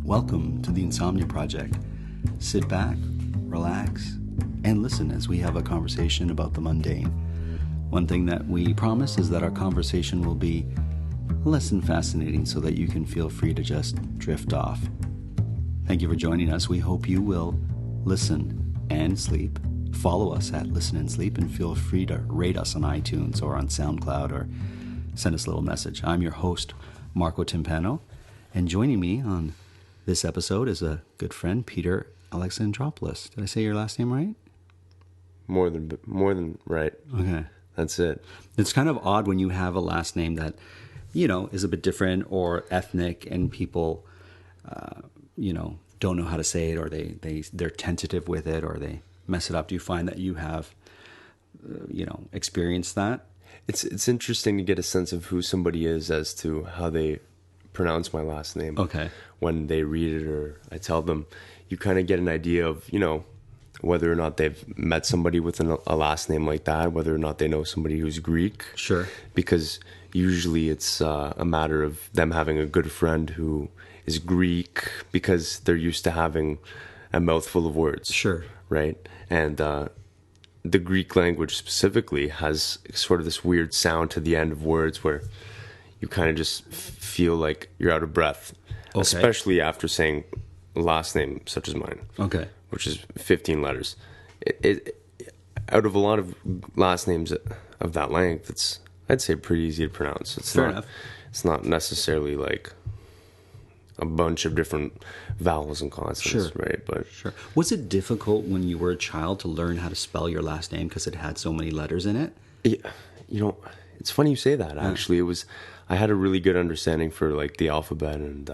Welcome to the Insomnia Project. Sit back, relax, and listen as we have a conversation about the mundane. One thing that we promise is that our conversation will be less than fascinating so that you can feel free to just drift off. Thank you for joining us. We hope you will listen and sleep. Follow us at Listen and Sleep, and feel free to rate us on iTunes or on SoundCloud or send us a little message. I'm your host, Marco Timpano, and joining me on this episode is a good friend, Peter Alexandropoulos. Did I say your last name right? More than right. Okay. That's it. It's kind of odd when you have a last name that, is a bit different or ethnic, and people, don't know how to say it, or they're tentative with it, or they mess it up. Do you find that you have, experienced that? It's interesting to get a sense of who somebody is as to how they pronounce my last name. Okay. When they read it or I tell them, you kind of get an idea of, whether or not they've met somebody with a last name like that, whether or not they know somebody who's Greek. Sure. Because usually it's a matter of them having a good friend who is Greek because they're used to having a mouthful of words. Sure. Right? And the Greek language specifically has sort of this weird sound to the end of words where you kind of just feel like you're out of breath, okay. Especially after saying a last name such as mine, okay, which is 15 letters. It out of a lot of last names of that length, it's, I'd say, pretty easy to pronounce. Fair enough. It's not necessarily like a bunch of different vowels and consonants, sure. Right? But sure. Was it difficult when you were a child to learn how to spell your last name because it had so many letters in it? Yeah, it's funny you say that. Actually, I had a really good understanding for like the alphabet and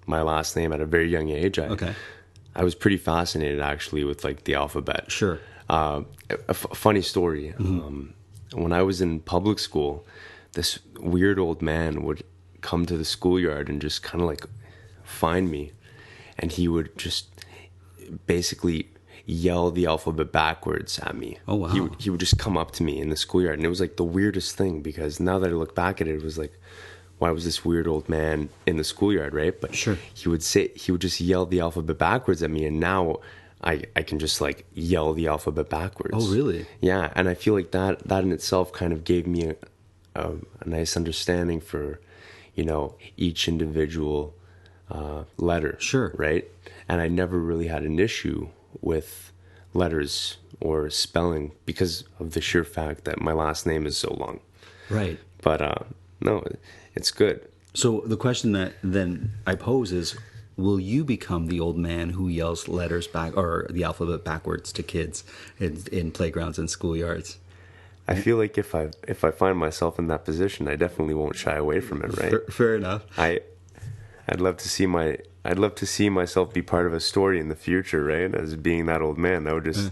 my last name at a very young age. I was pretty fascinated actually with like the alphabet. Sure. A funny story. Mm-hmm. When I was in public school, this weird old man would come to the schoolyard and just kind of like find me, and he would just basically yell the alphabet backwards at me. Oh, wow. He would just come up to me in the schoolyard, and it was like the weirdest thing, because now that I look back at it, it was like, why was this weird old man in the schoolyard, right? But sure. he would just yell the alphabet backwards at me, and now I can just like yell the alphabet backwards. Oh, really? Yeah, and I feel like that in itself kind of gave me a nice understanding for, each individual letter. Sure. Right? And I never really had an issue with letters or spelling because of the sheer fact that my last name is so long. Right. But no, it's good. So the question that then I pose is, will you become the old man who yells letters back or the alphabet backwards to kids in playgrounds and schoolyards? I feel like if I find myself in that position, I definitely won't shy away from it, right? Fair enough. I'd love to see myself be part of a story in the future, right? As being that old man. That would just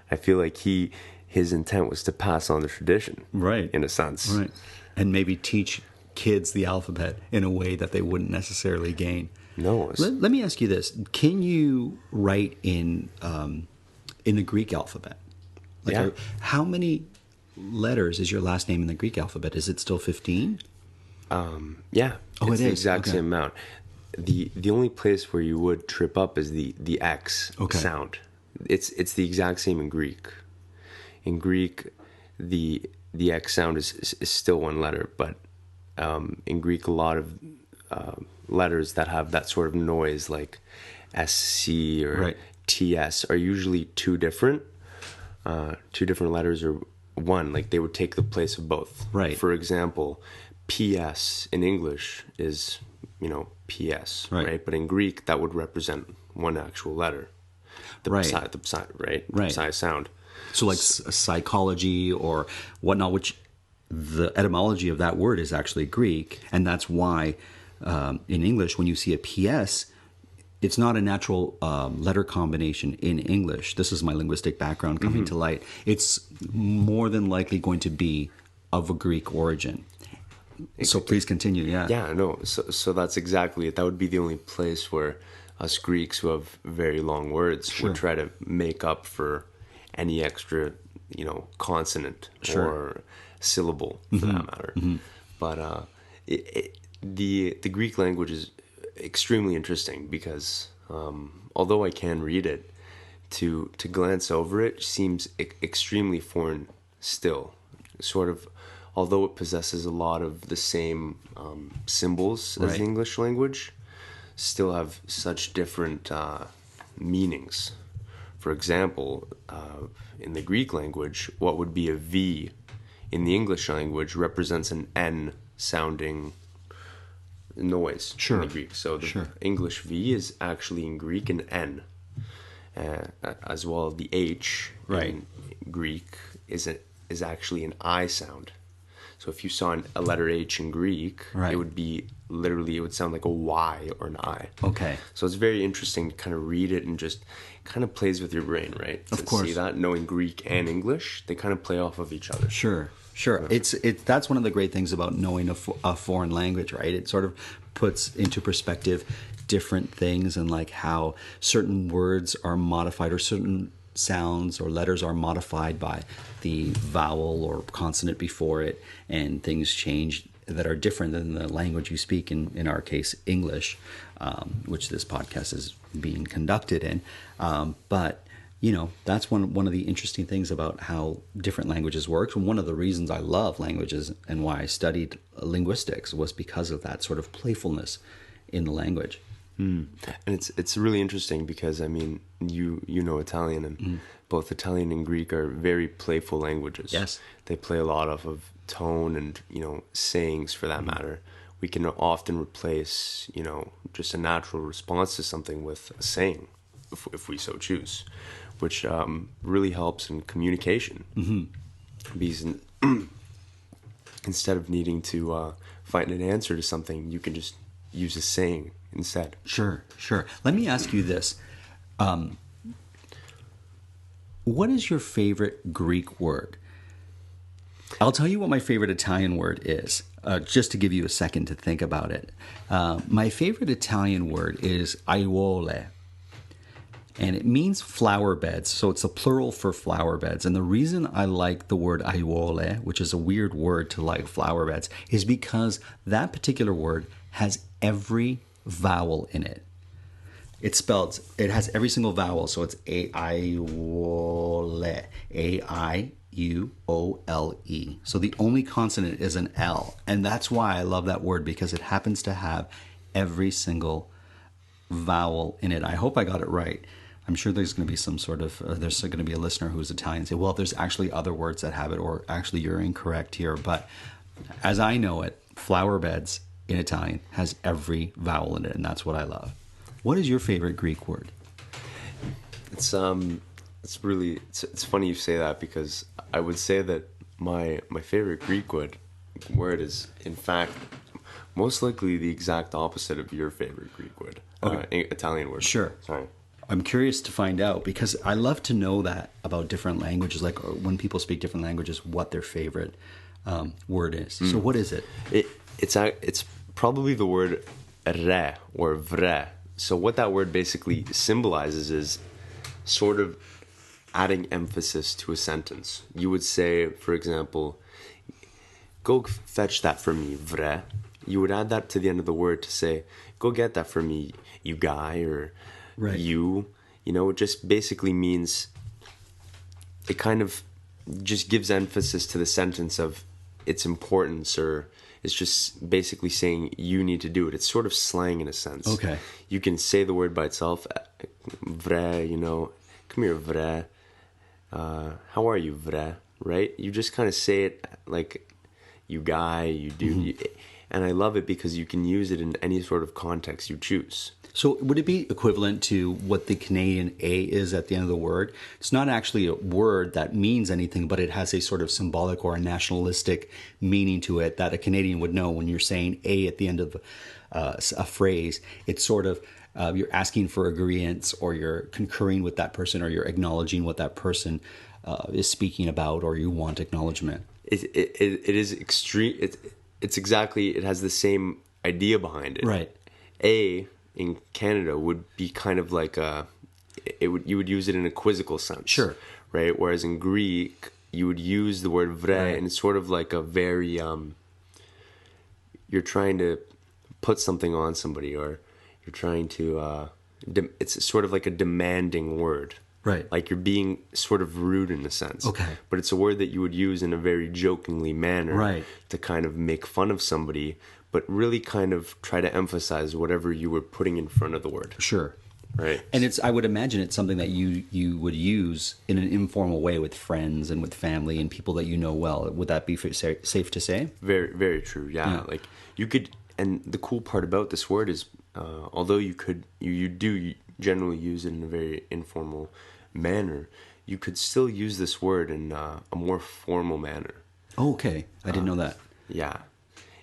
I feel like his intent was to pass on the tradition. Right. In a sense. Right. And maybe teach kids the alphabet in a way that they wouldn't necessarily gain. No. Let me ask you this. Can you write in the Greek alphabet? Yeah. How many letters is your last name in the Greek alphabet? Is it still 15? Yeah. Oh, it's it the is. exact Okay. same amount. The only place where you would trip up is the X sound. It's the exact same in Greek. In Greek, the X sound is still one letter, but in Greek, a lot of letters that have that sort of noise, like SC or right. TS, are usually two different letters, or one, like they would take the place of both. Right. For example, PS in English is, PS, right? But in Greek, that would represent one actual letter. The psi, right? Right. Psi sound. So like psychology or whatnot, which the etymology of that word is actually Greek. And that's why in English, when you see a PS, it's not a natural letter combination in English. This is my linguistic background coming to light. It's more than likely going to be of a Greek origin. So please continue. Yeah. Yeah, no. So that's exactly it. That would be the only place where us Greeks who have very long words would try to make up for any extra, consonant or syllable for that matter. But the Greek language is extremely interesting because although I can read it, to glance over it seems extremely foreign still. Sort of, although it possesses a lot of the same symbols as the English language, still have such different meanings. For example, in the Greek language, what would be a V in the English language represents an N sounding noise in the Greek. So the English V is actually in Greek an N, as well as the H in Greek is actually an I sound. So if you saw a letter H in Greek, it would be literally, it would sound like a Y or an I. Okay. So it's very interesting to kind of read it and just kind of plays with your brain, right? Of course. See that? Knowing Greek and English, they kind of play off of each other. Sure. It's that's one of the great things about knowing a foreign language, right? It sort of puts into perspective different things and like how certain words are modified or certain sounds or letters are modified by the vowel or consonant before it, and things change that are different than the language you speak, in our case English, which this podcast is being conducted in, but that's one of the interesting things about how different languages work. And one of the reasons I love languages and why I studied linguistics was because of that sort of playfulness in the language. And it's really interesting because I mean you know Italian, and both Italian and Greek are very playful languages. Yes, they play a lot off of tone and sayings for that matter. We can often replace just a natural response to something with a saying if we so choose, which really helps in communication. Because instead of needing to find an answer to something, you can just use a saying instead. Sure. Let me ask you this. What is your favorite Greek word? I'll tell you what my favorite Italian word is, just to give you a second to think about it. My favorite Italian word is aiuole, and it means flower beds, so it's a plural for flower beds. And the reason I like the word aiuole, which is a weird word to like flower beds, is because that particular word has every vowel in it. It has every single vowel, so it's aiuole, A-I-U-O-L-E. So the only consonant is an L, and that's why I love that word, because it happens to have every single vowel in it. I hope I got it right. I'm sure there's going to be there's going to be a listener who's Italian and say, well, there's actually other words that have it, or actually you're incorrect here. But as I know it, flower beds in Italian has every vowel in it, and that's what I love. What is your favorite Greek word? It's funny you say that, because I would say that my favorite Greek word is in fact most likely the exact opposite of your favorite Greek word. Okay. Italian word. Sure. Sorry. I'm curious to find out, because I love to know that about different languages, like when people speak different languages, what their favorite word is. So what is it? It's probably the word re or vre. So what that word basically symbolizes is sort of adding emphasis to a sentence. You would say, for example, go fetch that for me, vre. You would add that to the end of the word to say, go get that for me, you guy, or you. It just basically means, it kind of just gives emphasis to the sentence of its importance, or it's just basically saying you need to do it. It's sort of slang in a sense. Okay. You can say the word by itself, vre, come here, vre. How are you, vre? Right? You just kind of say it like you guy, you do. And I love it because you can use it in any sort of context you choose. So would it be equivalent to what the Canadian A is at the end of the word? It's not actually a word that means anything, but it has a sort of symbolic or a nationalistic meaning to it that a Canadian would know. When you're saying A at the end of a phrase, it's sort of you're asking for agreeance, or you're concurring with that person, or you're acknowledging what that person is speaking about, or you want acknowledgement. It is extreme. It's exactly, it has the same idea behind it. Right. A in Canada would be kind of like you would use it in a quizzical sense. Sure. Right? Whereas in Greek, you would use the word vre, and it's sort of like a very, you're trying to put something on somebody, or You're trying to, it's sort of like a demanding word. Right. Like you're being sort of rude in a sense. Okay. But it's a word that you would use in a very jokingly manner. Right. To kind of make fun of somebody, but really kind of try to emphasize whatever you were putting in front of the word. Sure. Right. And I would imagine it's something that you would use in an informal way with friends and with family and people that you know well. Would that be safe to say? Very, very true. Yeah. Like you could, and the cool part about this word is, although you do generally use it in a very informal manner, you could still use this word in a more formal manner. Oh, okay. I didn't know that. Yeah.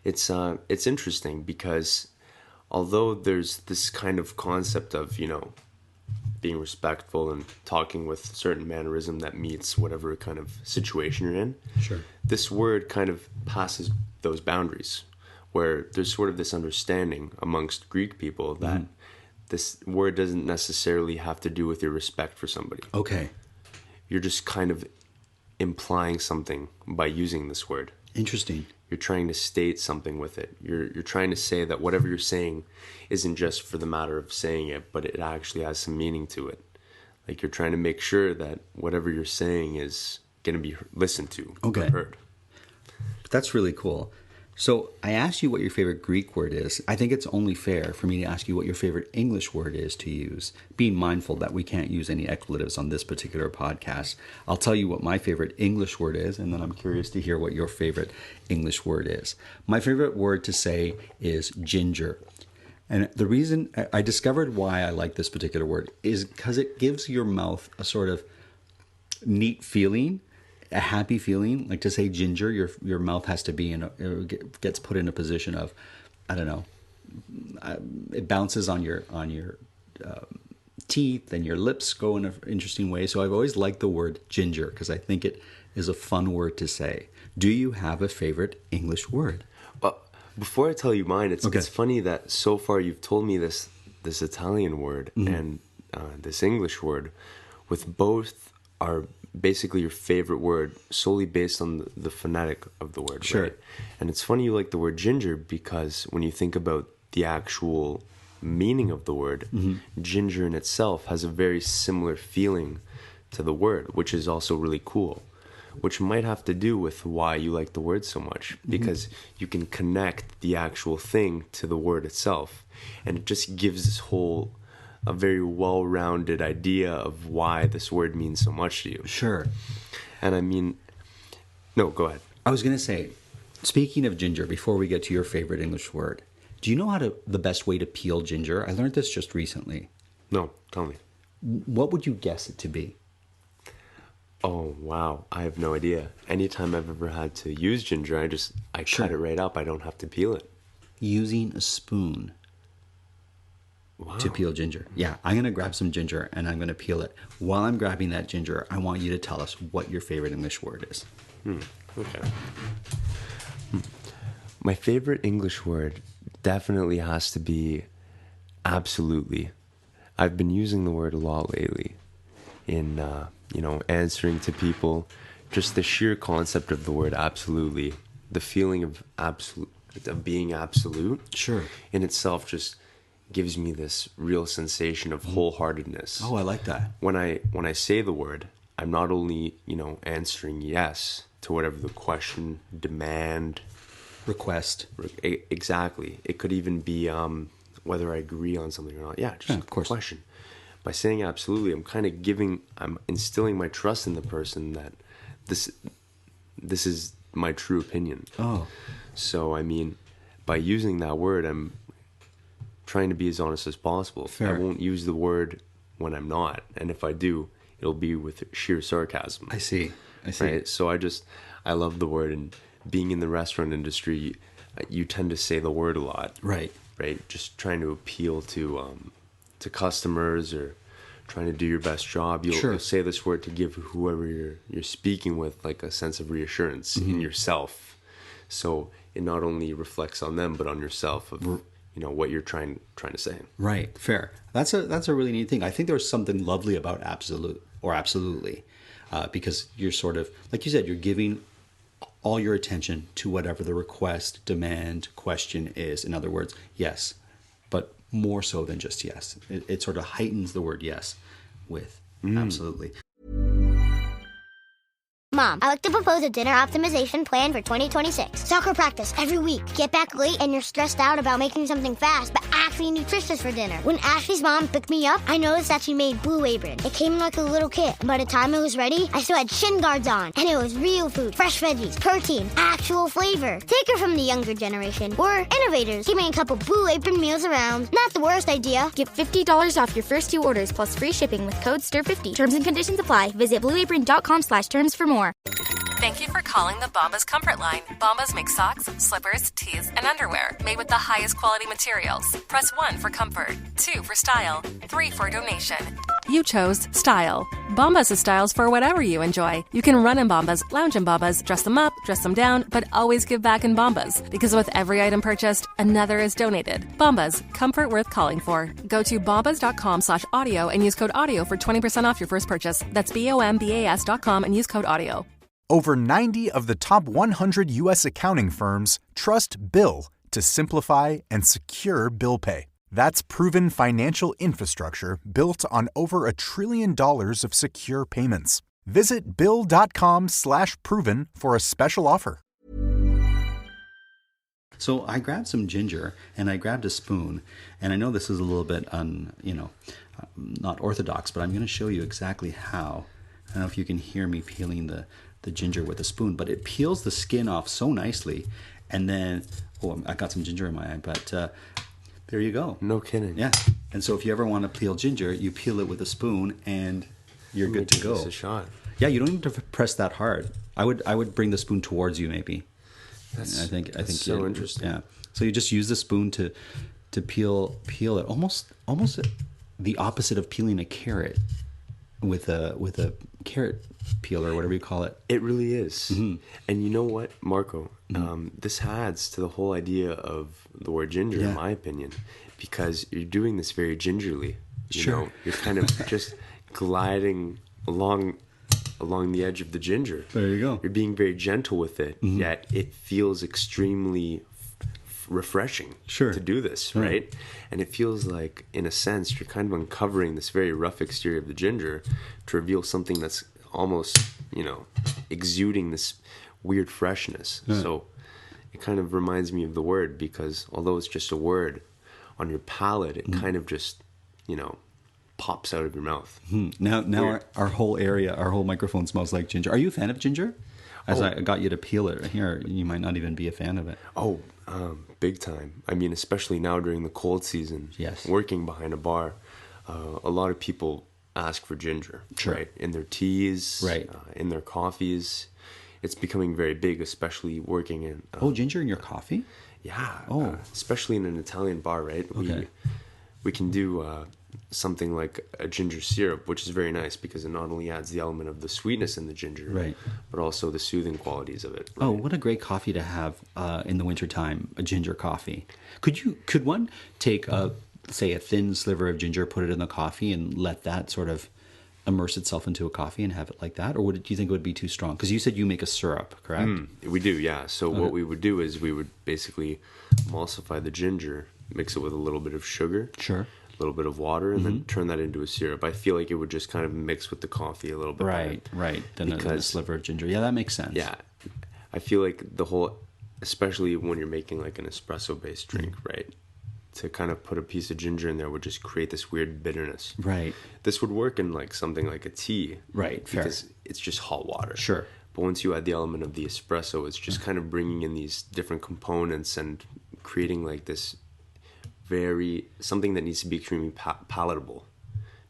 It's interesting because although there's this kind of concept of, being respectful and talking with a certain mannerism that meets whatever kind of situation you're in, sure, this word kind of passes those boundaries where there's sort of this understanding amongst Greek people that this word doesn't necessarily have to do with your respect for somebody. Okay. You're just kind of implying something by using this word. Interesting. You're trying to state something with it. You're trying to say that whatever you're saying isn't just for the matter of saying it, but it actually has some meaning to it. Like you're trying to make sure that whatever you're saying is going to be listened to, okay, or heard. That's really cool. So I asked you what your favorite Greek word is. I think it's only fair for me to ask you what your favorite English word is to use, being mindful that we can't use any expletives on this particular podcast. I'll tell you what my favorite English word is, and then I'm curious to hear what your favorite English word is. My favorite word to say is ginger. And the reason I discovered why I like this particular word is because it gives your mouth a sort of neat feeling, a happy feeling. Like to say ginger, your mouth has to be gets put in a position of, I don't know, it bounces on your teeth, and your lips go in an interesting way. So I've always liked the word ginger because I think it is a fun word to say. Do you have a favorite English word? Well, before I tell you mine, it's funny that so far you've told me this Italian word and this English word, with both are basically your favorite word solely based on the phonetic of the word. Sure. Right? And it's funny you like the word ginger because when you think about the actual meaning of the word, ginger in itself has a very similar feeling to the word, which is also really cool, which might have to do with why you like the word so much, because you can connect the actual thing to the word itself, and it just gives this whole a very well-rounded idea of why this word means so much to you. Sure. And I mean, no, go ahead. I was going to say, speaking of ginger, before we get to your favorite English word, do you know the best way to peel ginger? I learned this just recently. No, tell me. What would you guess it to be? Oh, wow. I have no idea. Anytime I've ever had to use ginger, I cut it right up. I don't have to peel it. Using a spoon. Wow. To peel ginger. Yeah, I'm going to grab some ginger and I'm going to peel it. While I'm grabbing that ginger, I want you to tell us what your favorite English word is. Okay. My favorite English word definitely has to be absolutely. I've been using the word a lot lately in, answering to people. Just the sheer concept of the word absolutely, the feeling of being absolute, sure, in itself just gives me this real sensation of wholeheartedness. Oh, I like that. When I say the word, I'm not only, answering yes to whatever the question, demand, request. Exactly. It could even be whether I agree on something or not. Yeah, just of course. A question. By saying absolutely, I'm instilling my trust in the person that this is my true opinion. Oh. So, I mean, by using that word, I'm trying to be as honest as possible. Fair. I won't use the word when I'm not. And if I do, it'll be with sheer sarcasm. I see. Right? So I love the word, and being in the restaurant industry, you tend to say the word a lot. Right. Right. Just trying to appeal to customers or trying to do your best job. You'll say this word to give whoever you're speaking with like a sense of reassurance in yourself. So it not only reflects on them, but on yourself of what you're trying to say. Right. Fair. That's a really neat thing. I think there's something lovely about absolutely, because you're sort of, like you said, you're giving all your attention to whatever the request, demand, question is. In other words, yes, but more so than just yes. It sort of heightens the word yes with. Absolutely. Mom, I like to propose a dinner optimization plan for 2026. Soccer practice every week. Get back late and you're stressed out about making something fast, but actually nutritious for dinner. When Ashley's mom picked me up, I noticed that she made Blue Apron. It came in like a little kit. By the time it was ready, I still had shin guards on. And it was real food, fresh veggies, protein, actual flavor. Take her from the younger generation. We're innovators, keeping a couple Blue Apron meals around. Not the worst idea. Get $50 off your first 2 orders plus free shipping with code STIR50. Terms and conditions apply. Visit blueapron.com/terms for more. Thank you for calling the Bombas Comfort Line. Bombas make socks, slippers, tees, and underwear made with the highest quality materials. Press 1 for comfort, 2 for style, 3 for donation. You chose style. Bombas has styles for whatever you enjoy. You can run in Bombas, lounge in Bombas, dress them up, dress them down, but always give back in Bombas. Because with every item purchased, another is donated. Bombas, comfort worth calling for. Go to bombas.com/audio and use code AUDIO for 20% off your first purchase. That's BOMBAS.com and use code AUDIO. Over 90 of the top 100 U.S. accounting firms trust Bill to simplify and secure bill pay. That's proven financial infrastructure built on over $1 trillion of secure payments. Visit Bill.com/proven for a special offer. So I grabbed some ginger and I grabbed a spoon, and I know this is a little bit not orthodox, but I'm going to show you exactly how. I don't know if you can hear me peeling the ginger with a spoon, but it peels the skin off so nicely. And then, I got some ginger in my eye, but there you go. No kidding. Yeah. And so if you ever want to peel ginger, you peel it with a spoon and you're good to go. It's a shot. Yeah, you don't need to press that hard. I would bring the spoon towards you maybe. That's so interesting. Yeah. So you just use the spoon to peel it, almost the opposite of peeling a carrot with a carrot peel or whatever you call it. It really is. Mm-hmm. And you know what, Marco? This adds to the whole idea of the word ginger, in my opinion, because you're doing this very gingerly. You know, you're kind of just gliding along the edge of the ginger. There you go. You're being very gentle with it, yet it feels extremely refreshing to do this, right? And it feels like, in a sense, you're kind of uncovering this very rough exterior of the ginger to reveal something that's almost, exuding this weird freshness. So it kind of reminds me of the word, because although it's just a word, on your palate, it kind of just, pops out of your mouth. Now our whole area, our whole microphone smells like ginger. Are you a fan of ginger? As I got you to peel it here, you might not even be a fan of it. Big time. I mean, especially now during the cold season. Yes. Working behind a bar, a lot of people ask for ginger, right? In their teas, in their coffees. It's becoming very big, especially working in... ginger in your coffee? Yeah. Especially in an Italian bar, right? Okay. We can do something like a ginger syrup, which is very nice because it not only adds the element of the sweetness in the ginger, but also the soothing qualities of it. Right? Oh, what a great coffee to have in the wintertime, a ginger coffee. Could one take say a thin sliver of ginger, put it in the coffee and let that sort of immerse itself into a coffee and have it like that? Or do you think it would be too strong? Because you said you make a syrup, correct? We do, yeah. So what we would do is we would basically emulsify the ginger, mix it with a little bit of sugar, a little bit of water, and then turn that into a syrup. I feel like it would just kind of mix with the coffee a little bit. Right. Then a sliver of ginger. Yeah, that makes sense. Yeah. I feel like the whole, especially when you're making like an espresso-based drink, right? To kind of put a piece of ginger in there would just create this weird bitterness. Right. This would work in like something like a tea. Right, fair. Because it's just hot water. Sure. But once you add the element of the espresso, it's just kind of bringing in these different components and creating like this something that needs to be extremely palatable.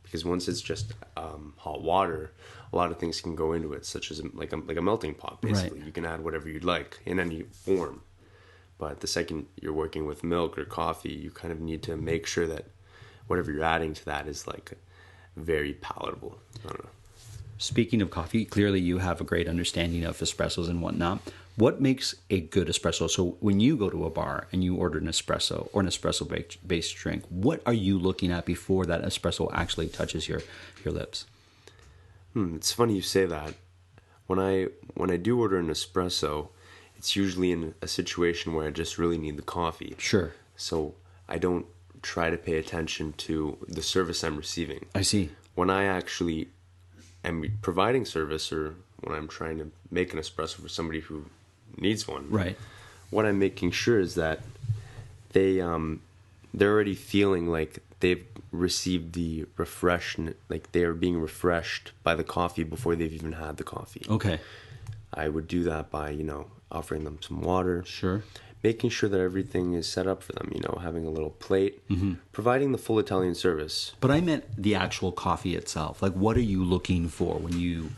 Because once it's just hot water, a lot of things can go into it, such as like a melting pot, basically. Right. You can add whatever you'd like in any form. But the second you're working with milk or coffee, you kind of need to make sure that whatever you're adding to that is like very palatable. I don't know. Speaking of coffee, clearly you have a great understanding of espressos and whatnot. What makes a good espresso? So when you go to a bar and you order an espresso or an espresso-based drink, what are you looking at before that espresso actually touches your lips? It's funny you say that. When I do order an espresso, it's usually in a situation where I just really need the coffee. Sure. So I don't try to pay attention to the service I'm receiving. I see. When I actually am providing service, or when I'm trying to make an espresso for somebody who needs one, right, what I'm making sure is that they're already feeling like they've received the refreshment, like they're being refreshed by the coffee before they've even had the coffee. Okay. I would do that by, offering them some water. Sure. Making sure that everything is set up for them, having a little plate, providing the full Italian service. But I meant the actual coffee itself. Like, what are you looking for when you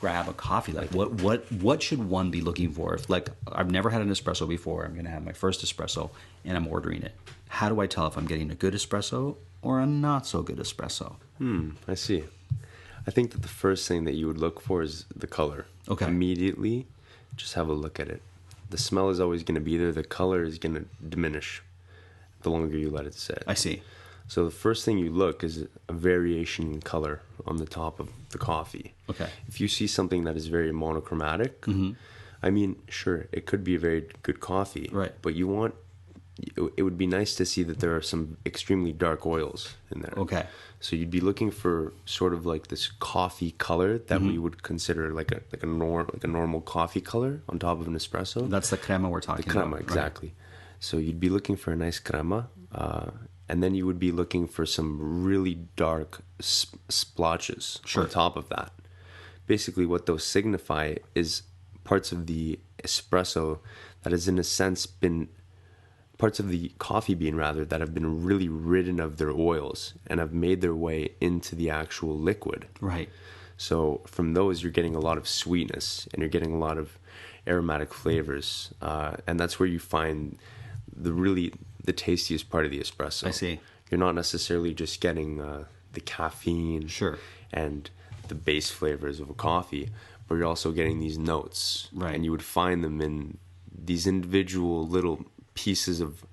grab a coffee? Like, what should one be looking for? If, like, I've never had an espresso before, I'm going to have my first espresso, and I'm ordering it. How do I tell if I'm getting a good espresso or a not so good espresso? I see. I think that the first thing that you would look for is the color. Okay. Immediately, just have a look at it. The smell is always going to be there. The color is going to diminish the longer you let it sit. I see. So the first thing you look is a variation in color on the top of the coffee. Okay. If you see something that is very monochromatic, I mean, sure, it could be a very good coffee. Right. But it would be nice to see that there are some extremely dark oils in there. Okay. So you'd be looking for sort of like this coffee color that we would consider like a normal coffee color on top of an espresso. That's the crema we're talking about. The crema, exactly. Right. So you'd be looking for a nice crema, and then you would be looking for some really dark splotches on top of that. Basically, what those signify is parts of the espresso that has, in a sense, been parts of the coffee bean, rather, that have been really ridden of their oils and have made their way into the actual liquid. Right. So from those, you're getting a lot of sweetness and you're getting a lot of aromatic flavors. And that's where you find the tastiest part of the espresso. I see. You're not necessarily just getting the caffeine and the base flavors of a coffee, but you're also getting these notes. Right. And you would find them in these individual little pieces of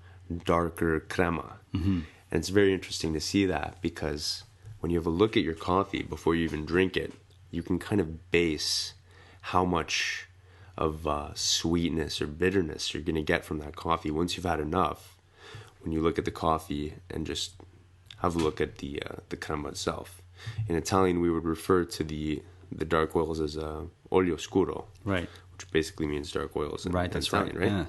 darker crema. And it's very interesting to see that, because when you have a look at your coffee before you even drink it, you can kind of base how much of sweetness or bitterness you're going to get from that coffee once you've had enough. When you look at the coffee and just have a look at the crema itself. In Italian, we would refer to the dark oils as olio scuro, right, which basically means dark oils in Italian, right? Yeah.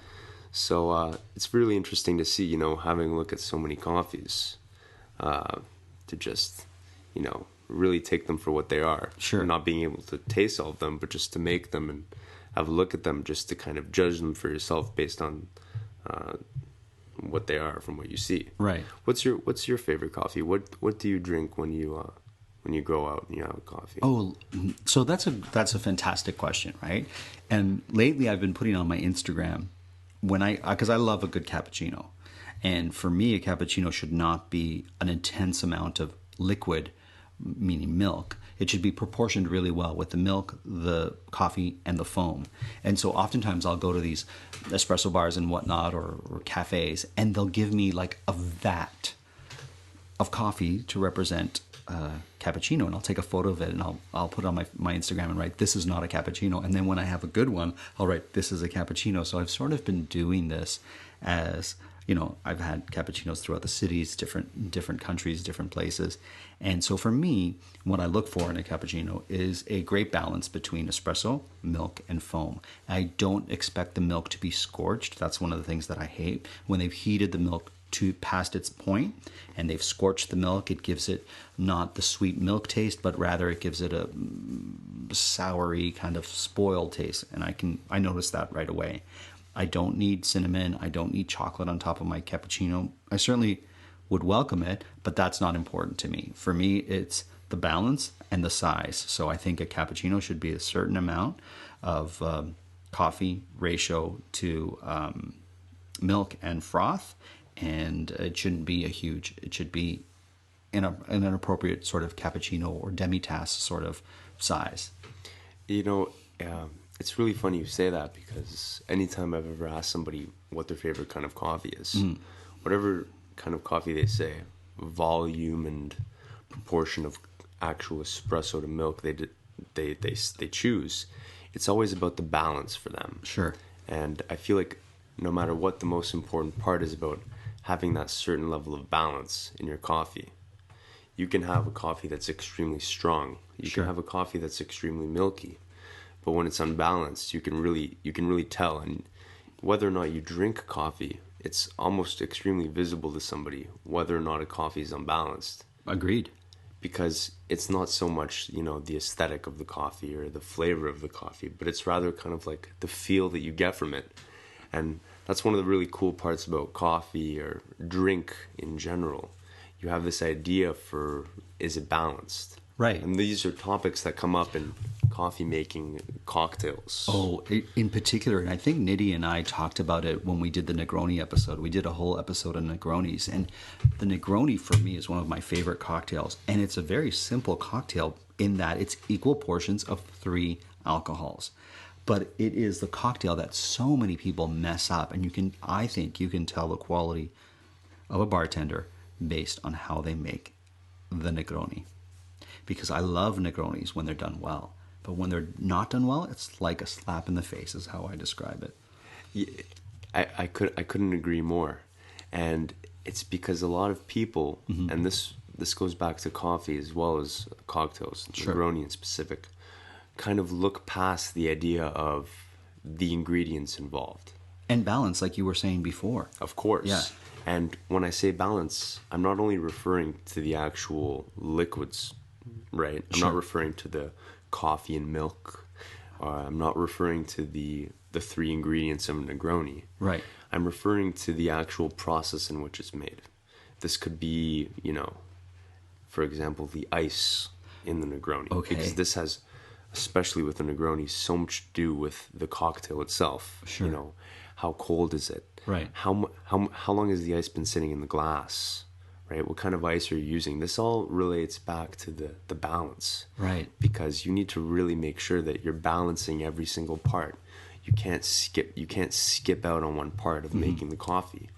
So it's really interesting to see, having a look at so many coffees, to just, really take them for what they are. Sure. Not being able to taste all of them, but just to make them and have a look at them, just to kind of judge them for yourself based on what they are from what you see. Right. What's your favorite coffee? What do you drink when you go out and you have coffee? Oh, so that's a fantastic question, right? And lately I've been putting on my Instagram because I love a good cappuccino. And for me, a cappuccino should not be an intense amount of liquid, meaning milk. It should be proportioned really well with the milk, the coffee, and the foam. And so oftentimes I'll go to these espresso bars and whatnot, or cafes, and they'll give me like a vat of coffee to represent cappuccino, and I'll take a photo of it and I'll put it on my Instagram and write, "This is not a cappuccino." And then when I have a good one, I'll write, "This is a cappuccino." So I've sort of been doing this as, I've had cappuccinos throughout the cities, different countries, different places. And so for me, what I look for in a cappuccino is a great balance between espresso, milk, and foam. I don't expect the milk to be scorched. That's one of the things that I hate. When they've heated the milk to past its point and they've scorched the milk, it gives it not the sweet milk taste, but rather it gives it a soury kind of spoiled taste. And I notice that right away. I don't need cinnamon. I don't need chocolate on top of my cappuccino. I certainly would welcome it, but that's not important to me. For me, it's the balance and the size. So I think a cappuccino should be a certain amount of coffee ratio to milk and froth. And it shouldn't be it should be in an appropriate sort of cappuccino or demi-tasse sort of size. It's really funny you say that, because anytime I've ever asked somebody what their favorite kind of coffee is, whatever kind of coffee they say, volume and proportion of actual espresso to milk they choose, it's always about the balance for them. Sure. And I feel like no matter what, the most important part is about having that certain level of balance in your coffee. You can have a coffee that's extremely strong. You can have a coffee that's extremely milky. But when it's unbalanced, you can really tell. And whether or not you drink coffee, it's almost extremely visible to somebody whether or not a coffee is unbalanced. Agreed. Because it's not so much, the aesthetic of the coffee or the flavor of the coffee, but it's rather kind of like the feel that you get from it. And that's one of the really cool parts about coffee or drink in general. You have this idea for, is it balanced? Right. And these are topics that come up in coffee making cocktails. Oh, in particular, and I think Nidhi and I talked about it when we did the Negroni episode. We did a whole episode on Negronis, and the Negroni for me is one of my favorite cocktails, and it's a very simple cocktail in that it's equal portions of 3 alcohols. But it is the cocktail that so many people mess up, and I think you can tell the quality of a bartender based on how they make the Negroni. Because I love Negronis when they're done well. But when they're not done well, it's like a slap in the face is how I describe it. Yeah, I couldn't agree more. And it's because a lot of people, and this goes back to coffee as well as cocktails, Negroni in specific, kind of look past the idea of the ingredients involved. And balance, like you were saying before. Of course. Yeah. And when I say balance, I'm not only referring to the actual liquids, right? I'm not referring to the coffee and milk. I'm not referring to the 3 ingredients of a Negroni. Right. I'm referring to the actual process in which it's made. This could be, for example, the ice in the Negroni. Okay. Because this has, especially with the Negroni, so much to do with the cocktail itself. Sure. How cold is it? Right. How long has the ice been sitting in the glass? Right? What kind of ice are you using? This all relates back to the balance. Right. Because you need to really make sure that you're balancing every single part. You can't skip out on one part of making the coffee.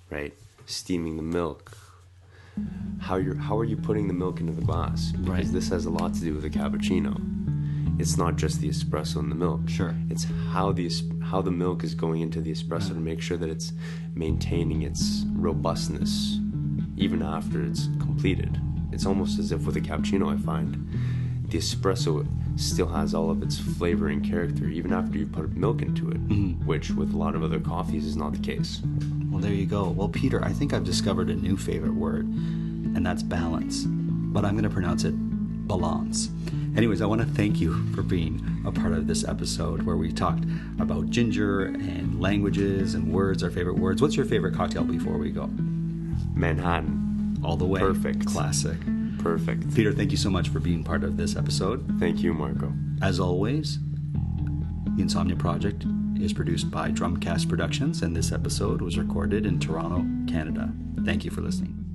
Right? Steaming the milk. How are you putting the milk into the glass? Because this has a lot to do with a cappuccino. It's not just the espresso and the milk. Sure. It's how the milk is going into the espresso to make sure that it's maintaining its robustness even after it's completed. It's almost as if with a cappuccino, I find, the espresso still has all of its flavor and character even after you put milk into it, which with a lot of other coffees is not the case. Well, there you go. Well, Peter, I think I've discovered a new favorite word, and that's balance. But I'm going to pronounce it balance. Anyways, I want to thank you for being a part of this episode where we talked about ginger and languages and words, our favorite words. What's your favorite cocktail before we go? Manhattan. All the way. Perfect. Classic. Perfect. Peter, thank you so much for being part of this episode. Thank you, Marco. As always, the Insomnia Project is produced by Drumcast Productions, and this episode was recorded in Toronto, Canada. Thank you for listening.